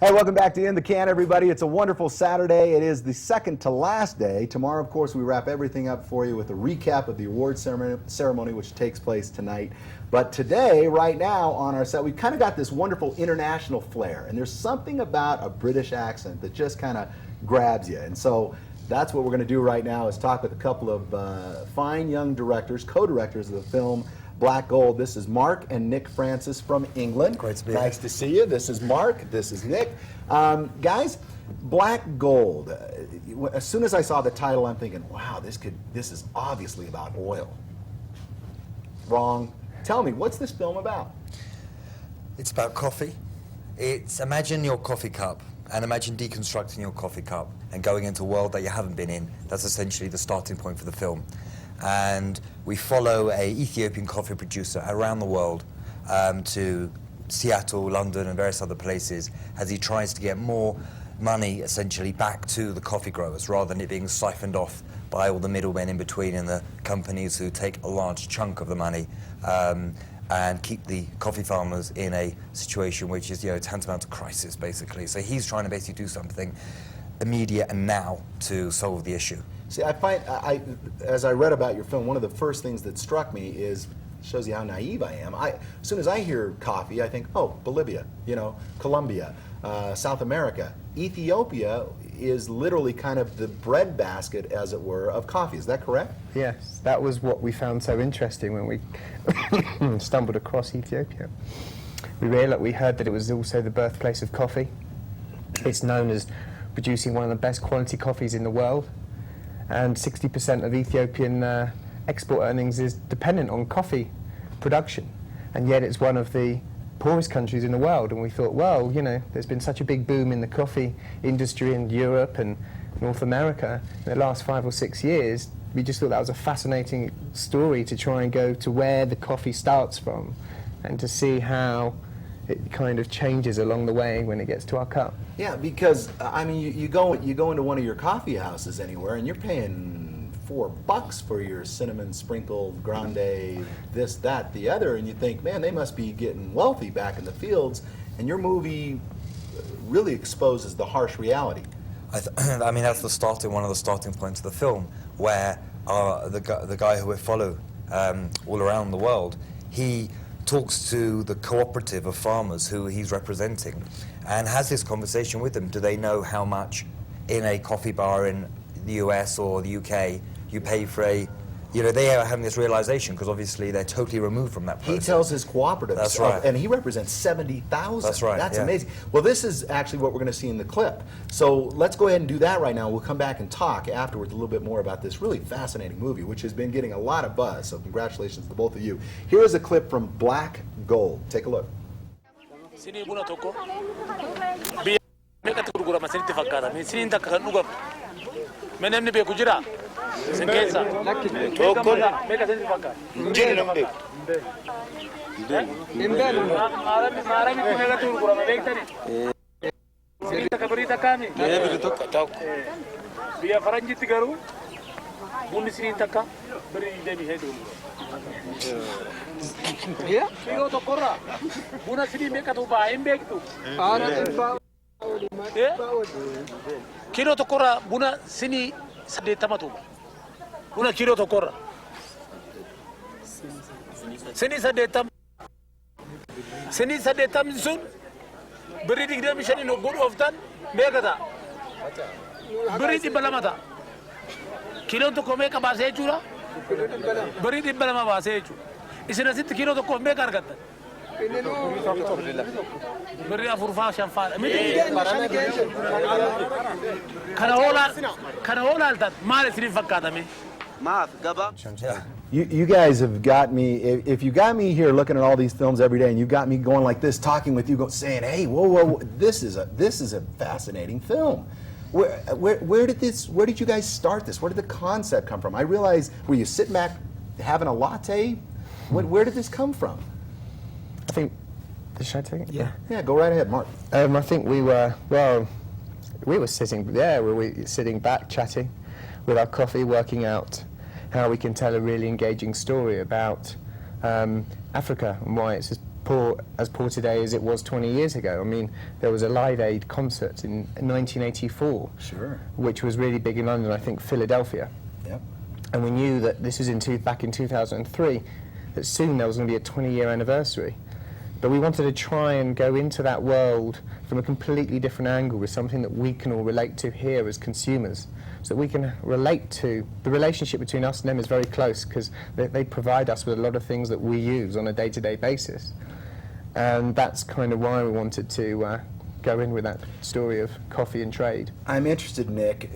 Hey, welcome back to In the Can, everybody. It's a wonderful Saturday. It is the second to last day. Tomorrow, of course, we wrap everything up for you with a recap of the award ceremony, which takes place tonight. But today, right now, on our set, we've kind of got this wonderful international flair. And there's something about a British accent that just kind of grabs you. And so that's what we're going to do right now, is talk with a couple of fine young directors, co-directors of the film Black Gold. This is Mark and Nick Francis from England. Great to be here. Nice to see you. This is Mark. This is Nick. Guys, Black Gold. As soon as I saw the title, I'm thinking, wow, this is obviously about oil. Wrong. Tell me, what's this film about? It's about coffee. Imagine your coffee cup, and imagine deconstructing your coffee cup and going into a world that you haven't been in. That's essentially the starting point for the film. And we follow an Ethiopian coffee producer around the world to Seattle, London, and various other places as he tries to get more money, essentially, back to the coffee growers, rather than it being siphoned off by all the middlemen in between and the companies who take a large chunk of the money and keep the coffee farmers in a situation which is, tantamount to crisis, basically. So he's trying to basically do something immediate and now to solve the issue. See, I find, as I read about your film, one of the first things that struck me is, shows you how naive I am. As soon as I hear coffee, I think, oh, Bolivia, Colombia, South America. Ethiopia is literally kind of the breadbasket, as it were, of coffee. Is that correct? Yes, that was what we found so interesting when we stumbled across Ethiopia. We heard that it was also the birthplace of coffee. It's known as producing one of the best quality coffees in the world. And 60% of Ethiopian export earnings is dependent on coffee production. And yet it's one of the poorest countries in the world. And we thought, well, there's been such a big boom in the coffee industry in Europe and North America in the last 5 or 6 years. We just thought that was a fascinating story to try and go to where the coffee starts from and to see how it kind of changes along the way when it gets to our cup. Yeah, because you go into one of your coffee houses anywhere, and you're paying $4 for your cinnamon sprinkled grande, this, that, the other, and you think, man, they must be getting wealthy back in the fields. And your movie really exposes the harsh reality. That's one of the starting points of the film, where the guy who we follow all around the world, he talks to the cooperative of farmers who he's representing and has this conversation with them. Do they know how much in a coffee bar in the US or the UK you pay for they are having this realization because obviously they're totally removed from that process. He tells his cooperatives. That's right. And he represents 70,000. That's right. That's amazing. Well, this is actually what we're going to see in the clip. So let's go ahead and do that right now. We'll come back and talk afterwards a little bit more about this really fascinating movie, which has been getting a lot of buzz. So congratulations to both of you. Here is a clip from Black Gold. Take a look. Kilo tokora buna sini sadetama buna kilo tokora sini sadetam sun beri digda mishani no good oftan megata beri di balamata kilo to kome ka base chura beri di balama base chu isina sit kilo to kome kargata beri afurfa shanfa kana hola altat male sini fakata me You guys have got me, if you got me here looking at all these films every day and you got me going like this, talking with you, saying, hey, whoa, this is a fascinating film. Where did you guys start this? Where did the concept come from? I realize, were you sitting back having a latte? Where did this come from? I think, should I take it? Yeah, go right ahead, Mark. I think we were sitting back, chatting with our coffee, working out how we can tell a really engaging story about Africa and why it's as poor today as it was 20 years ago. I mean, there was a Live Aid concert in 1984, Sure. which was really big in London, I think Philadelphia. Yep. And we knew that this was back in 2003, that soon there was going to be a 20-year anniversary. But we wanted to try and go into that world from a completely different angle with something that we can all relate to here as consumers, so that we can relate to. The relationship between us and them is very close because they provide us with a lot of things that we use on a day-to-day basis. And that's kind of why we wanted to go in with that story of coffee and trade. I'm interested, Nick.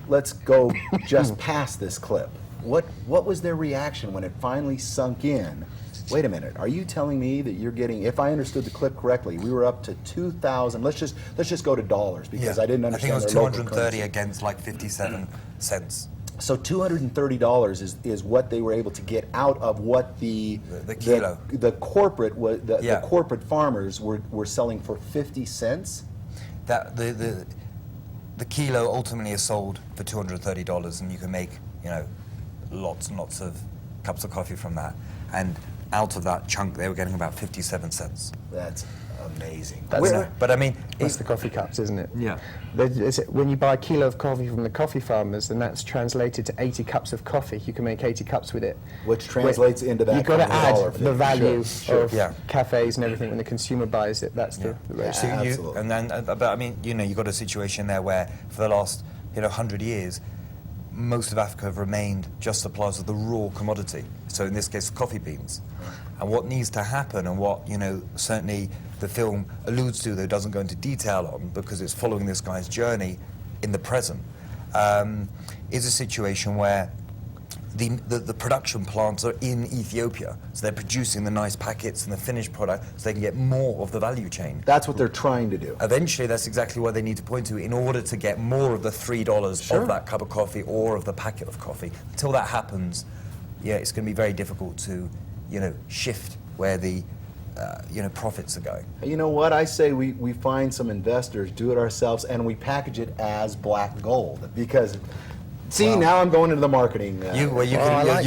Let's go just past this clip. What was their reaction when it finally sunk in? Wait a minute. Are you telling me that you're getting? If I understood the clip correctly, we were up to 2,000. Let's just go to dollars because I didn't understand. I think it was 230 against like 57 cents. So $230 is what they were able to get out of what the kilo. The corporate the corporate farmers were selling for 50 cents. That the kilo ultimately is sold for $230, and you can make lots and lots of cups of coffee from that. And out of that chunk, they were getting about 57 cents. That's amazing. But I mean, That's the coffee cups, isn't it? Yeah. When you buy a kilo of coffee from the coffee farmers, and that's translated to 80 cups of coffee, you can make 80 cups with it. Which translates into that. You've got to add $1.50. the value Sure. of cafes and everything when the consumer buys it. That's the ratio. So Absolutely. and then, but I mean, you've got a situation there where for the last 100 years, most of Africa have remained just suppliers of the raw commodity. So in this case, coffee beans. And what needs to happen, and what certainly the film alludes to, though doesn't go into detail on, because it's following this guy's journey in the present, is a situation where the production plants are in Ethiopia, so they're producing the nice packets and the finished product, so they can get more of the value chain. That's what they're trying to do. Eventually, that's exactly what they need to point to in order to get more of the $3 of that cup of coffee or of the packet of coffee. Until that happens, it's going to be very difficult to, shift where the, profits are going. You know what? I say we find some investors, do it ourselves, and we package it as black gold because. See, now I'm going into the marketing. You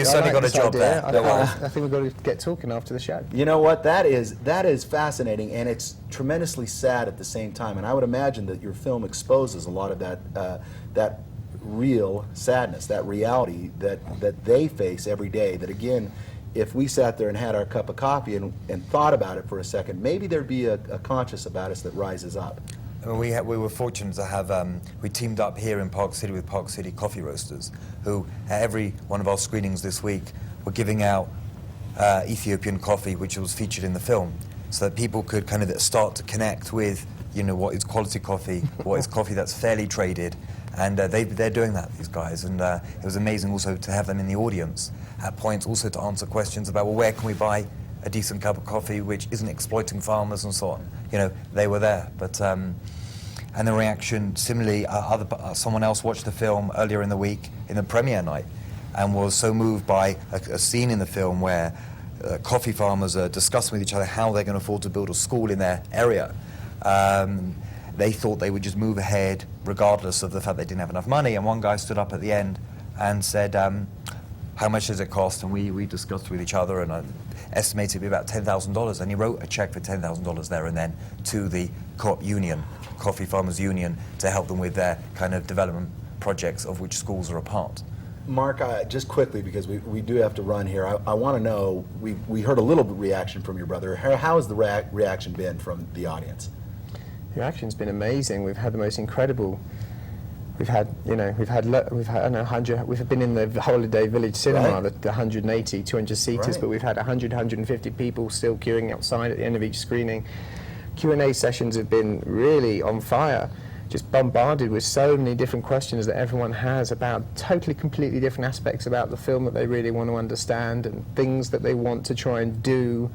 certainly got a job there. I think we've got to get talking after the show. You know what? That is fascinating, and it's tremendously sad at the same time. And I would imagine that your film exposes a lot of that real sadness, that reality that they face every day. That again, if we sat there and had our cup of coffee and thought about it for a second, maybe there'd be a conscious about us that rises up. We were fortunate to have, we teamed up here in Park City with Park City Coffee Roasters, who at every one of our screenings this week were giving out Ethiopian coffee, which was featured in the film, so that people could kind of start to connect with, what is quality coffee, what is coffee that's fairly traded, and they're doing that, these guys, and it was amazing also to have them in the audience at points also to answer questions about, well, where can we buy a decent cup of coffee which isn't exploiting farmers and so on. They were there. But and the reaction, similarly, someone else watched the film earlier in the week in the premiere night and was so moved by a scene in the film where coffee farmers are discussing with each other how they're going to afford to build a school in their area. They thought they would just move ahead regardless of the fact they didn't have enough money, and one guy stood up at the end and said, how much does it cost? And we discussed with each other, and I estimated it to be about $10,000, and he wrote a check for $10,000 there and then to the co-op union, Coffee Farmers Union, to help them with their kind of development projects, of which schools are a part. Mark, just quickly, because we do have to run here, I want to know, we heard a little reaction from your brother. How has the reaction been from the audience? The reaction's been amazing. We've had the most incredible. We've been in the Holiday Village Cinema, the 180, 200 seaters, but we've had 100, 150 people still queuing outside at the end of each screening. Q&A sessions have been really on fire, just bombarded with so many different questions that everyone has about totally, completely different aspects about the film that they really want to understand, and things that they want to try and do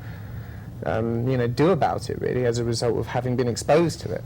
about it, really, as a result of having been exposed to it.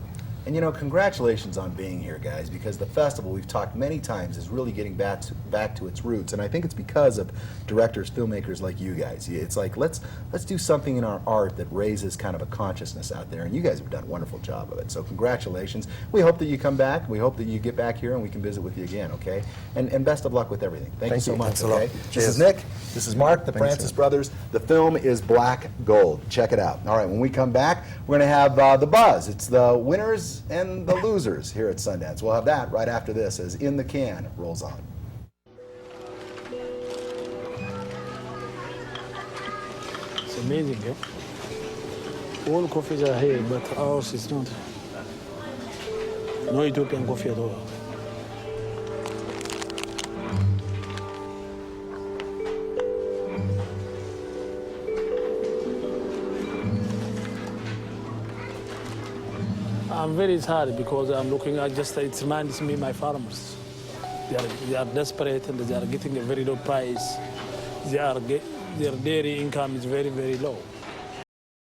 And you know, congratulations on being here, guys, because the festival, we've talked many times, is really getting back to its roots. And I think it's because of directors, filmmakers like you guys. It's like, let's do something in our art that raises kind of a consciousness out there. And you guys have done a wonderful job of it. So congratulations. We hope that you come back. We hope that you get back here and we can visit with you again, okay? And best of luck with everything. Thank you so much, Thanks a lot. okay? This Cheers. is Nick. This is Mark, the Francis brothers. The film is Black Gold. Check it out. All right, when we come back, we're going to have The Buzz. It's the winners and the losers here at Sundance. We'll have that right after this as In the Can rolls on. It's amazing, eh? All coffees are here, but ours is not. No Ethiopian coffee at all. I'm very sad because I'm looking at it reminds me of my farmers. They are desperate and they are getting a very low price. Their dairy income is very, very low.